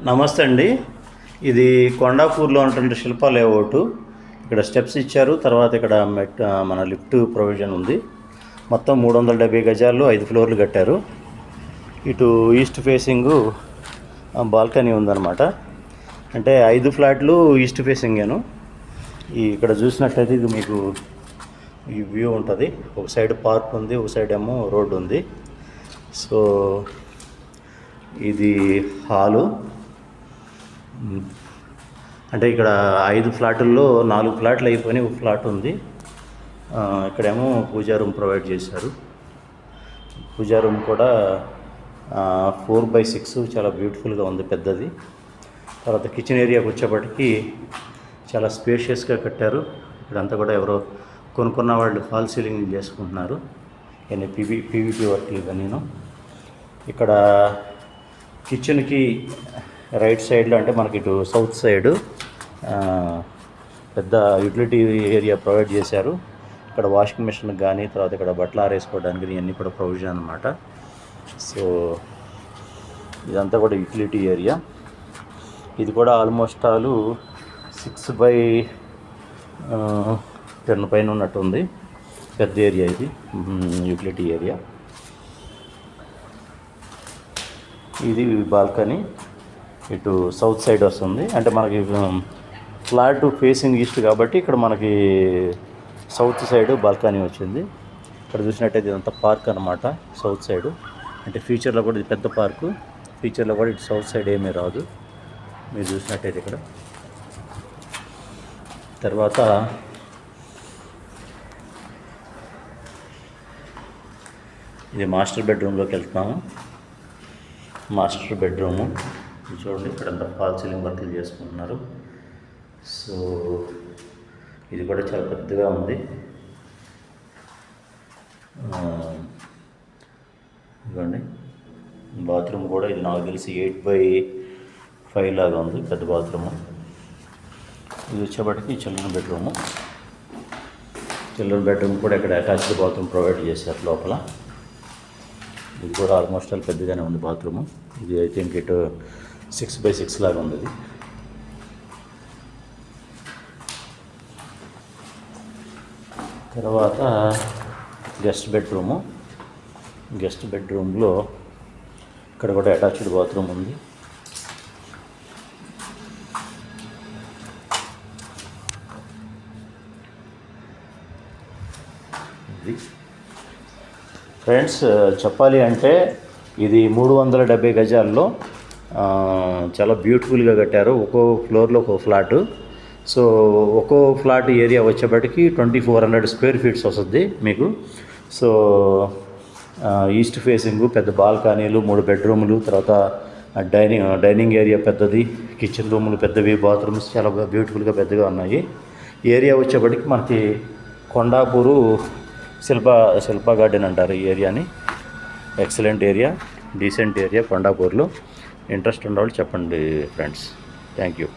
నమస్తే అండి. ఇది కొండాపూర్లో ఉన్నటువంటి శిల్ప లేఅవుట్. ఇక్కడ స్టెప్స్ ఇచ్చారు, తర్వాత ఇక్కడ మన లిఫ్ట్ ప్రొవిజన్ ఉంది. మొత్తం 370 గజాల్లో 5 ఫ్లోర్లు కట్టారు. ఇటు ఈస్ట్ ఫేసింగ్ బాల్కనీ ఉందన్నమాట. అంటే 5 ఫ్లాట్లు ఈస్ట్ ఫేసింగేను. ఇక్కడ చూసినట్లయితే ఇది మీకు ఈ వ్యూ ఉంటుంది. ఒక సైడ్ పార్క్ ఉంది, ఒక సైడ్ ఏమో రోడ్డు ఉంది. సో ఇది హాలు. అంటే ఇక్కడ 5 ఫ్లాటుల్లో 4 ఫ్లాట్లు అయిపోయినాయి, ఒక ఫ్లాట్ ఉంది. ఇక్కడేమో పూజా రూమ్ ప్రొవైడ్ చేశారు. పూజా రూమ్ కూడా 4/6 చాలా బ్యూటిఫుల్గా ఉంది, పెద్దది. తర్వాత కిచెన్ ఏరియాకి వచ్చేప్పటికి చాలా స్పేషియస్గా కట్టారు. ఇక్కడంతా కూడా ఎవరో కొనుక్కున్న వాళ్ళు ఫాల్ సీలింగ్ చేసుకుంటున్నారు. ఇవన్నీ పీవీపీ వర్క్లు ఇవన్నీను. ఇక్కడ కిచెన్కి రైట్ సైడ్లో, అంటే మనకి ఇటు సౌత్ సైడు పెద్ద యూటిలిటీ ఏరియా ప్రొవైడ్ చేశారు. ఇక్కడ వాషింగ్ మిషన్ కానీ, తర్వాత ఇక్కడ బట్టలు ఆరేసుకోవడానికి ఇవన్నీ కూడా ప్రొవిజన్ అనమాట. సో ఇదంతా కూడా యూటిలిటీ ఏరియా. ఇది కూడా ఆల్మోస్ట్ 6/10 పైన ఉన్నట్టుంది. పెద్ద ఏరియా ఇది, యూటిలిటీ ఏరియా. ఇది బాల్కనీ ఇటు సౌత్ సైడ్ వస్తుంది. అంటే మనకి ఫ్లాట్ ఫేసింగ్ ఈస్ట్ కాబట్టి ఇక్కడ మనకి సౌత్ సైడ్ బాల్కనీ వచ్చింది. ఇక్కడ చూసినట్టయితే ఇదంతా పార్క్ అనమాట, సౌత్ సైడ్. అంటే ఫ్యూచర్లో కూడా ఇది పెద్ద పార్కు. ఫ్యూచర్లో కూడా ఇటు సౌత్ సైడ్ ఏమీ రాదు, మీరు చూసినట్టయితే ఇక్కడ. తర్వాత ఇది మాస్టర్ బెడ్రూమ్లోకి వెళ్తున్నాము. మాస్టర్ బెడ్రూము చూడండి, ఇక్కడంతా ఫాల్ సీలింగ్ వర్క్లు చేసుకుంటున్నారు. సో ఇది కూడా చాలా పెద్దగా ఉంది. ఇదిగోండి బాత్రూమ్ కూడా, ఇది నాకు తెలిసి 8/5 లాగా ఉంది, పెద్ద బాత్రూము. ఇది వచ్చేప్పటికి చిల్డ్రన్ బెడ్రూము. చిల్డ్రన్ బెడ్రూమ్ కూడా ఇక్కడ అటాచ్డ్ బాత్రూమ్ ప్రొవైడ్ చేశారు లోపల. ఇది కూడా ఆల్మోస్ట్ పెద్దగానే ఉంది బాత్రూము. ఇది ఐ థింక్ ఇటు 6/6 లాగా ఉంది. ఇది తర్వాత గెస్ట్ బెడ్రూము. గెస్ట్ బెడ్రూమ్లో ఇక్కడ కూడా అటాచ్డ్ బాత్రూమ్ ఉంది. ఇది ఫ్రెండ్స్ చెప్పాలి అంటే ఇది 370 గజాల్లో చాలా బ్యూటిఫుల్గా కట్టారు. ఒక్కో ఫ్లోర్లో ఒక్కో ఫ్లాటు. సో ఒక్కో ఫ్లాట్ ఏరియా వచ్చేప్పటికి 2400 స్క్వేర్ ఫీట్స్ వస్తుంది మీకు. సో ఈస్ట్ ఫేసింగ్, పెద్ద బాల్కనీలు, 3 బెడ్రూములు, తర్వాత డైనింగ్ ఏరియా పెద్దది, కిచెన్ రూములు పెద్దవి, బాత్రూమ్స్ చాలా బ్యూటిఫుల్గా పెద్దగా ఉన్నాయి. ఏరియా వచ్చేప్పటికి మనకి కొండాపూరు శిల్ప గార్డెన్ అంటారు ఈ ఏరియాని. ఎక్సలెంట్ ఏరియా, డీసెంట్ ఏరియా కొండాపూర్లో. ఇంట్రెస్ట్ ఉన్నవాళ్ళు చెప్పండి ఫ్రెండ్స్. Thank you.